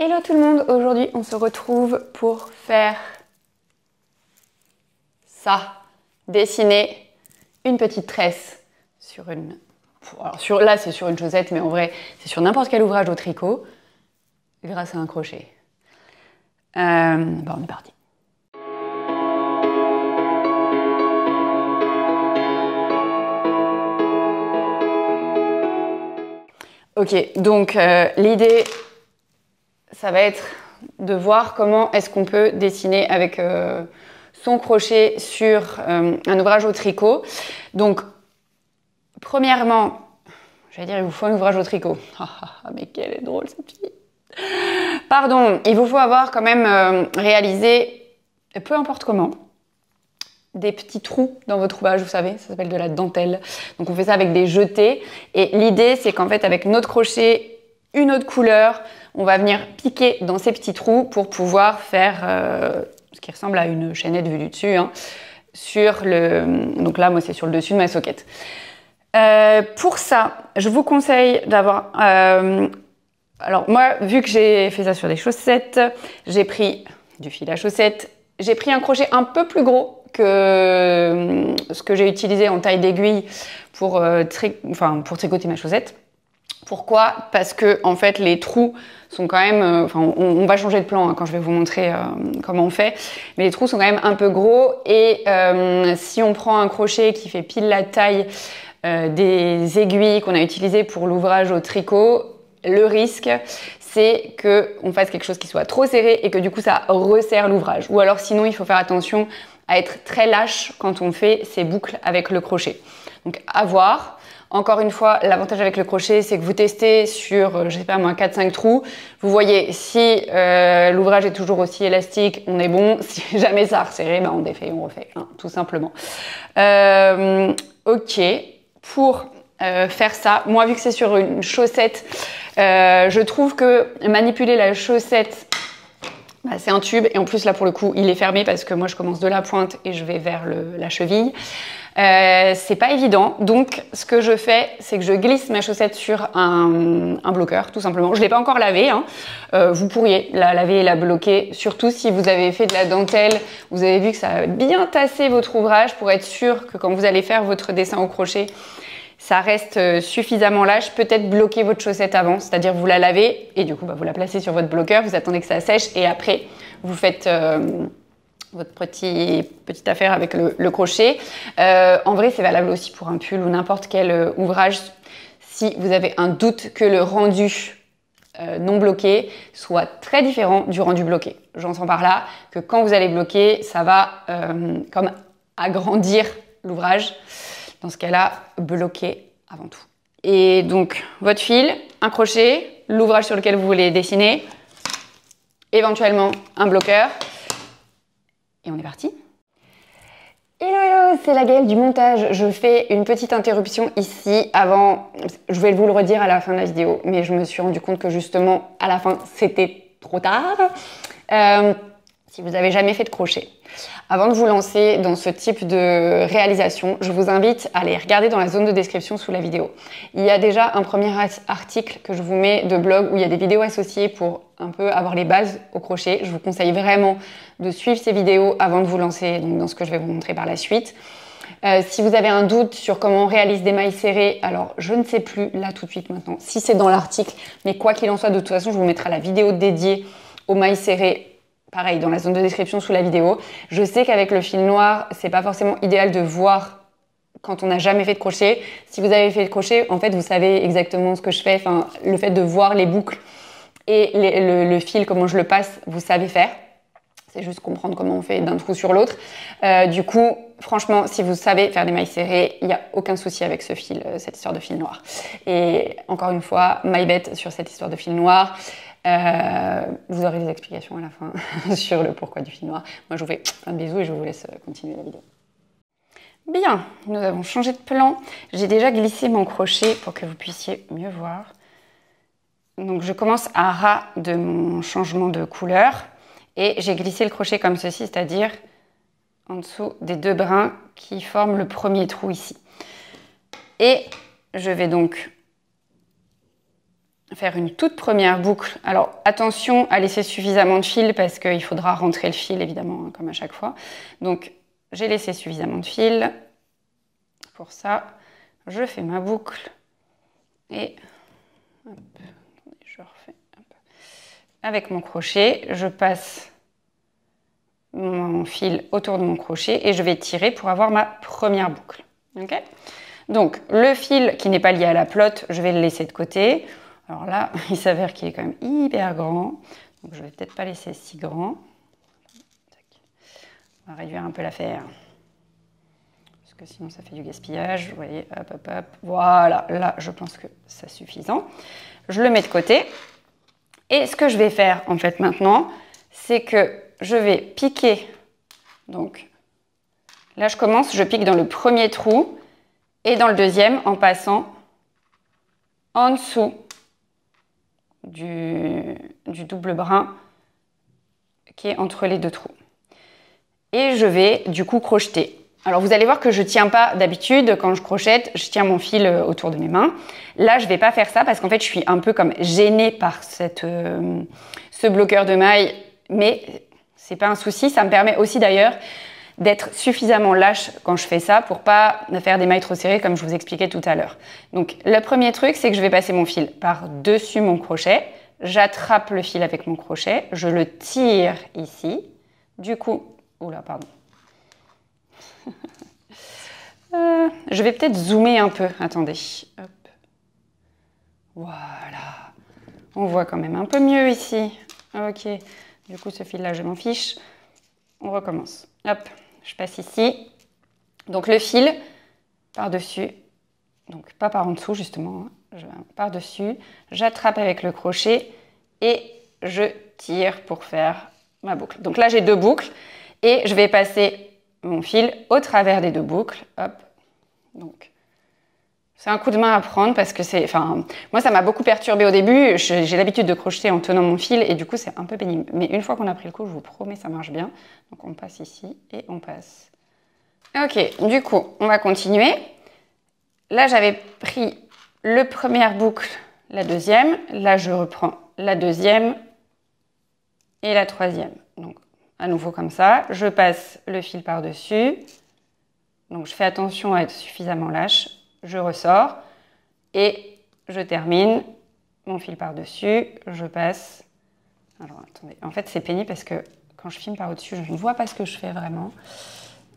Hello tout le monde, aujourd'hui on se retrouve pour faire ça, dessiner une petite tresse sur une... Alors là c'est sur une chaussette, mais en vrai c'est sur n'importe quel ouvrage au tricot grâce à un crochet. Bon, on est parti. Ok, donc l'idée ça va être de voir comment est-ce qu'on peut dessiner avec son crochet sur un ouvrage au tricot. Donc, premièrement, j'allais dire, il vous faut un ouvrage au tricot. Mais quelle est drôle cette fille. Pardon, il vous faut avoir quand même réalisé, peu importe comment, des petits trous dans votre ouvrage, vous savez, ça s'appelle de la dentelle. Donc on fait ça avec des jetés. Et l'idée, c'est qu'en fait, avec notre crochet, une autre couleur, on va venir piquer dans ces petits trous pour pouvoir faire ce qui ressemble à une chaînette vue du dessus. Hein, sur le... Donc là, moi, c'est sur le dessus de ma soquette. Pour ça, je vous conseille d'avoir... alors moi, vu que j'ai fait ça sur des chaussettes, j'ai pris du fil à chaussettes. J'ai pris un crochet un peu plus gros que ce que j'ai utilisé en taille d'aiguille pour tricoter ma chaussette. Pourquoi? Parce que en fait les trous sont quand même, on va changer de plan hein, quand je vais vous montrer comment on fait, mais les trous sont quand même un peu gros et si on prend un crochet qui fait pile la taille des aiguilles qu'on a utilisées pour l'ouvrage au tricot, le risque c'est qu'on fasse quelque chose qui soit trop serré et que du coup ça resserre l'ouvrage. Ou alors sinon il faut faire attention à être très lâche quand on fait ces boucles avec le crochet. Donc à voir. Encore une fois, l'avantage avec le crochet, c'est que vous testez sur, je sais pas moi, 4-5 trous. Vous voyez, si l'ouvrage est toujours aussi élastique, on est bon. Si jamais ça a resserré, ben on défait, on refait, hein, tout simplement. Ok, pour faire ça, moi vu que c'est sur une chaussette, je trouve que manipuler la chaussette, bah, c'est un tube. Et en plus là pour le coup, il est fermé parce que moi je commence de la pointe et je vais vers la cheville. C'est pas évident, donc ce que je fais, c'est que je glisse ma chaussette sur un bloqueur, tout simplement. Je l'ai pas encore lavé, hein. Vous pourriez la laver et la bloquer, surtout si vous avez fait de la dentelle, vous avez vu que ça a bien tassé votre ouvrage pour être sûr que quand vous allez faire votre dessin au crochet, ça reste suffisamment lâche. Peut-être bloquer votre chaussette avant, c'est-à-dire vous la lavez et du coup bah, vous la placez sur votre bloqueur, vous attendez que ça sèche et après vous faites... votre petite affaire avec le crochet. En vrai, c'est valable aussi pour un pull ou n'importe quel ouvrage. Si vous avez un doute que le rendu non bloqué soit très différent du rendu bloqué. J'entends par là que quand vous allez bloquer, ça va comme agrandir l'ouvrage. Dans ce cas-là, bloquer avant tout. Et donc, votre fil, un crochet, l'ouvrage sur lequel vous voulez dessiner, éventuellement un bloqueur. Et on est parti. Hello hello, c'est la Gaëlle du montage. Je fais une petite interruption ici avant, je vais vous le redire à la fin de la vidéo, mais je me suis rendu compte que justement à la fin c'était trop tard. Si vous n'avez jamais fait de crochet, avant de vous lancer dans ce type de réalisation, je vous invite à aller regarder dans la zone de description sous la vidéo. Il y a déjà un premier article que je vous mets de blog où il y a des vidéos associées pour un peu avoir les bases au crochet. Je vous conseille vraiment de suivre ces vidéos avant de vous lancer donc, dans ce que je vais vous montrer par la suite. Si vous avez un doute sur comment on réalise des mailles serrées, alors je ne sais plus là tout de suite maintenant si c'est dans l'article, mais quoi qu'il en soit, de toute façon, je vous mettrai la vidéo dédiée aux mailles serrées. Pareil, dans la zone de description sous la vidéo. Je sais qu'avec le fil noir, c'est pas forcément idéal de voir quand on n'a jamais fait de crochet. Si vous avez fait de crochet, en fait, vous savez exactement ce que je fais. Enfin, le fait de voir les boucles et le fil, comment je le passe, vous savez faire. C'est juste comprendre comment on fait d'un trou sur l'autre. Du coup, franchement, si vous savez faire des mailles serrées, il n'y a aucun souci avec ce fil, cette histoire de fil noir. Et encore une fois, my bet sur cette histoire de fil noir. Vous aurez des explications à la fin sur le pourquoi du fil noir. Moi, je vous fais plein de bisous et je vous laisse continuer la vidéo. Bien, nous avons changé de plan. J'ai déjà glissé mon crochet pour que vous puissiez mieux voir. Donc, je commence à ras de mon changement de couleur et j'ai glissé le crochet comme ceci, c'est-à-dire en dessous des deux brins qui forment le premier trou ici. Et je vais donc faire une toute première boucle. Alors attention à laisser suffisamment de fil parce qu'il faudra rentrer le fil évidemment, hein, comme à chaque fois. Donc j'ai laissé suffisamment de fil. Pour ça, je fais ma boucle et hop, attendez, je refais. Hop. Avec mon crochet, je passe mon fil autour de mon crochet et je vais tirer pour avoir ma première boucle. Okay, donc le fil qui n'est pas lié à la pelote, je vais le laisser de côté. Alors là, il s'avère qu'il est quand même hyper grand, donc je vais peut-être pas laisser si grand. On va réduire un peu l'affaire, parce que sinon ça fait du gaspillage. Vous voyez, hop, hop, hop. Voilà, là je pense que c'est suffisant. Je le mets de côté. Et ce que je vais faire en fait maintenant, c'est que je vais piquer. Donc là je commence, je pique dans le premier trou et dans le deuxième en passant en dessous du double brin qui est entre les deux trous. Et je vais du coup crocheter. Alors vous allez voir que je ne tiens pas d'habitude, quand je crochette, je tiens mon fil autour de mes mains. Là, je ne vais pas faire ça parce qu'en fait, je suis un peu comme gênée par ce bloqueur de mailles. Mais ce n'est pas un souci, ça me permet aussi d'ailleurs d'être suffisamment lâche quand je fais ça pour pas faire des mailles trop serrées comme je vous expliquais tout à l'heure. Donc le premier truc, c'est que je vais passer mon fil par-dessus mon crochet. J'attrape le fil avec mon crochet, je le tire ici. Du coup, oula, pardon. Je vais peut-être zoomer un peu. Attendez. Hop. Voilà. On voit quand même un peu mieux ici. Ok. Du coup, ce fil-là, je m'en fiche. On recommence. Hop. Je passe ici. Donc, le fil par-dessus. Donc, pas par en dessous, justement. Par-dessus. J'attrape avec le crochet et je tire pour faire ma boucle. Donc là, j'ai deux boucles et je vais passer mon fil au travers des deux boucles. Hop. Donc, c'est un coup de main à prendre parce que c'est... Enfin, moi, ça m'a beaucoup perturbée au début. J'ai l'habitude de crocheter en tenant mon fil et du coup, c'est un peu pénible. Mais une fois qu'on a pris le coup, je vous promets, ça marche bien. Donc, on passe ici et on passe. Ok, du coup, on va continuer. Là, j'avais pris la première boucle, la deuxième. Là, je reprends la deuxième et la troisième. Donc, à nouveau comme ça, je passe le fil par-dessus. Donc je fais attention à être suffisamment lâche. Je ressors et je termine mon fil par-dessus. Je passe. Alors attendez, en fait c'est pénible parce que quand je filme par au-dessus, je ne vois pas ce que je fais vraiment.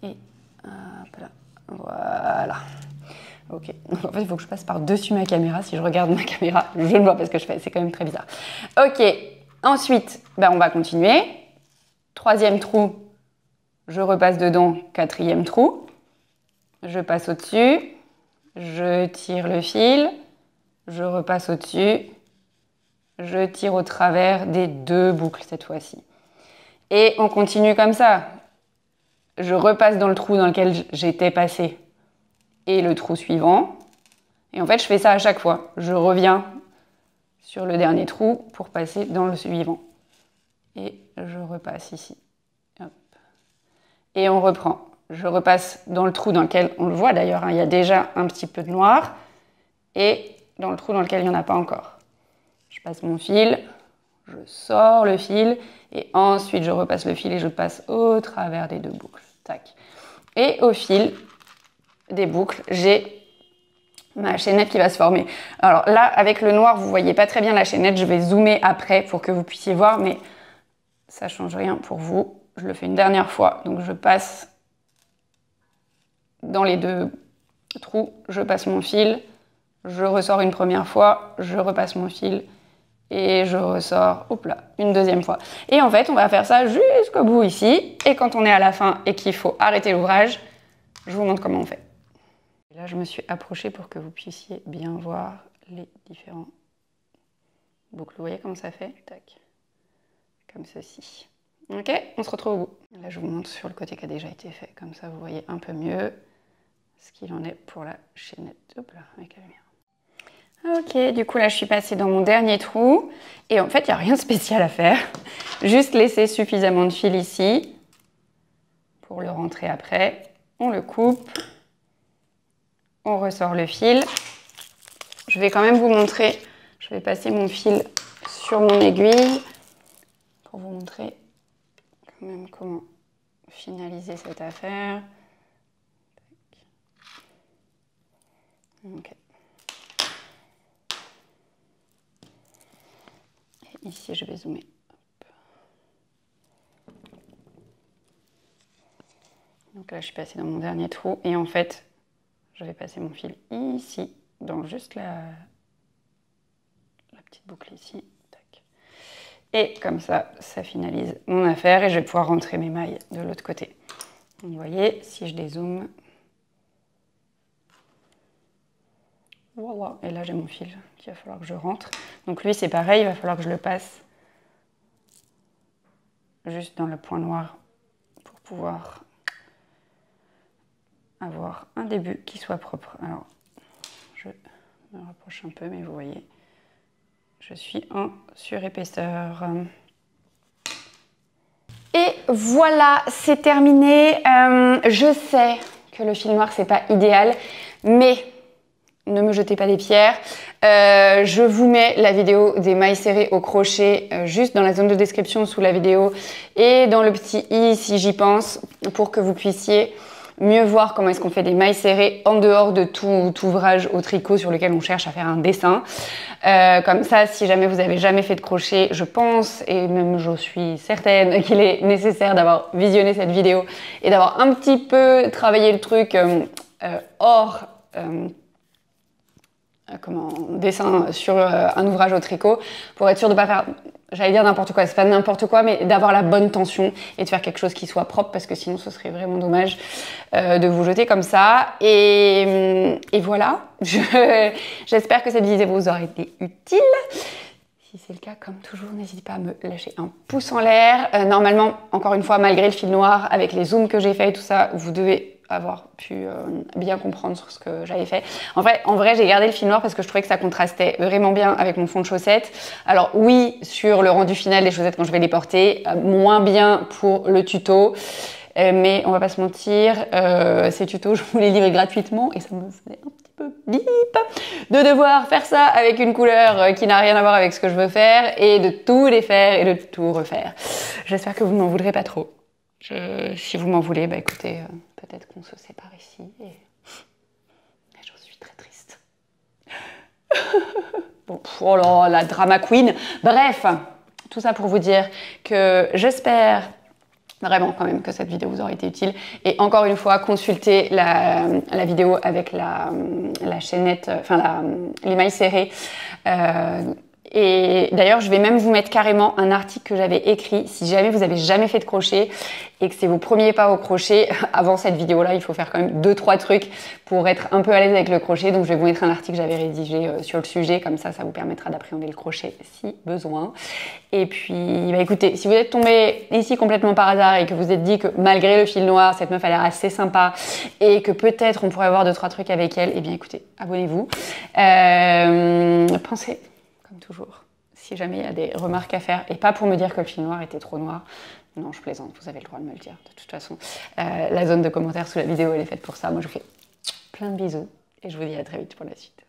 Et hop là, voilà. Ok, donc en fait il faut que je passe par-dessus ma caméra. Si je regarde ma caméra, je ne vois pas ce que je fais. C'est quand même très bizarre. Ok, ensuite, on va continuer. Troisième trou, je repasse dedans, quatrième trou, je passe au-dessus, je tire le fil, je repasse au-dessus, je tire au travers des deux boucles cette fois-ci. Et on continue comme ça. Je repasse dans le trou dans lequel j'étais passée et le trou suivant. Et en fait, je fais ça à chaque fois. Je reviens sur le dernier trou pour passer dans le suivant. Et je repasse ici. Hop. Et on reprend. Je repasse dans le trou dans lequel, on le voit d'ailleurs, hein, il y a déjà un petit peu de noir. Et dans le trou dans lequel il n'y en a pas encore. Je passe mon fil, je sors le fil, et ensuite je repasse le fil et je passe au travers des deux boucles. Tac. Et au fil des boucles, j'ai ma chaînette qui va se former. Alors là, avec le noir, vous ne voyez pas très bien la chaînette. Je vais zoomer après pour que vous puissiez voir, mais ça ne change rien pour vous. Je le fais une dernière fois. Donc je passe dans les deux trous, je passe mon fil, je ressors une première fois, je repasse mon fil et je ressors, hop là, une deuxième fois. Et en fait, on va faire ça jusqu'au bout ici. Et quand on est à la fin et qu'il faut arrêter l'ouvrage, je vous montre comment on fait. Et là, je me suis approchée pour que vous puissiez bien voir les différents boucles. Vous voyez comment ça fait? Tac. Comme ceci. Ok, on se retrouve au bout. Là, je vous montre sur le côté qui a déjà été fait. Comme ça, vous voyez un peu mieux ce qu'il en est pour la chaînette. Hop là, avec la lumière. Ok, du coup, là, je suis passée dans mon dernier trou. Et en fait, il n'y a rien de spécial à faire. Juste laisser suffisamment de fil ici pour le rentrer après. On le coupe. On ressort le fil. Je vais quand même vous montrer, je Je vais passer mon fil sur mon aiguille pour vous montrer quand même comment finaliser cette affaire. Ok. Et ici, je vais zoomer. Donc là, je suis passée dans mon dernier trou et en fait, je vais passer mon fil ici, dans juste la petite boucle ici. Tac. Et comme ça, ça finalise mon affaire et je vais pouvoir rentrer mes mailles de l'autre côté. Donc, vous voyez, si je dézoome, wow, et là j'ai mon fil qu'il va falloir que je rentre. Donc lui, c'est pareil, il va falloir que je le passe juste dans le point noir pour pouvoir avoir un début qui soit propre. Alors, je me rapproche un peu, mais vous voyez, je suis en surépaisseur. Et voilà, c'est terminé. Je sais que le fil noir, c'est pas idéal, mais ne me jetez pas des pierres. Je vous mets la vidéo des mailles serrées au crochet juste dans la zone de description sous la vidéo et dans le petit i si j'y pense pour que vous puissiez mieux voir comment est-ce qu'on fait des mailles serrées en dehors de tout ouvrage au tricot sur lequel on cherche à faire un dessin. Comme ça, si jamais vous avez jamais fait de crochet, je pense et même je suis certaine qu'il est nécessaire d'avoir visionné cette vidéo et d'avoir un petit peu travaillé le truc hors dessin sur un ouvrage au tricot pour être sûr de ne pas faire, j'allais dire n'importe quoi, c'est pas n'importe quoi, mais d'avoir la bonne tension et de faire quelque chose qui soit propre parce que sinon ce serait vraiment dommage de vous jeter comme ça. Et voilà, j'espère que cette vidéo vous aura été utile. Si c'est le cas, comme toujours, n'hésitez pas à me lâcher un pouce en l'air. Normalement, encore une fois, malgré le fil noir, avec les zooms que j'ai fait et tout ça, vous devez avoir pu bien comprendre sur ce que j'avais fait. En vrai, j'ai gardé le fil noir parce que je trouvais que ça contrastait vraiment bien avec mon fond de chaussettes. Alors oui, sur le rendu final des chaussettes quand je vais les porter, moins bien pour le tuto. Mais on va pas se mentir, ces tutos, je vous les livre gratuitement et ça me faisait un petit peu bip de devoir faire ça avec une couleur qui n'a rien à voir avec ce que je veux faire et de tout défaire et de tout refaire. J'espère que vous m'en voudrez pas trop. Si vous m'en voulez, bah écoutez, peut-être qu'on se sépare ici et j'en suis très triste. Bon, oh là, la drama queen. Bref, tout ça pour vous dire que j'espère vraiment quand même que cette vidéo vous aura été utile. Et encore une fois, consultez la vidéo avec la chaînette, enfin les mailles serrées. Et d'ailleurs, je vais même vous mettre carrément un article que j'avais écrit. Si jamais vous avez jamais fait de crochet et que c'est vos premiers pas au crochet, avant cette vidéo-là, il faut faire quand même 2-3 trucs pour être un peu à l'aise avec le crochet. Donc, je vais vous mettre un article que j'avais rédigé sur le sujet. Comme ça, ça vous permettra d'appréhender le crochet si besoin. Et puis, bah écoutez, si vous êtes tombé ici complètement par hasard et que vous êtes dit que malgré le fil noir, cette meuf a l'air assez sympa et que peut-être on pourrait avoir 2-3 trucs avec elle, eh bien écoutez, abonnez-vous. Pensez, comme toujours, si jamais il y a des remarques à faire, et pas pour me dire que le fil noir était trop noir, non je plaisante, vous avez le droit de me le dire, de toute façon. La zone de commentaires sous la vidéo elle est faite pour ça, moi je vous fais plein de bisous, et je vous dis à très vite pour la suite.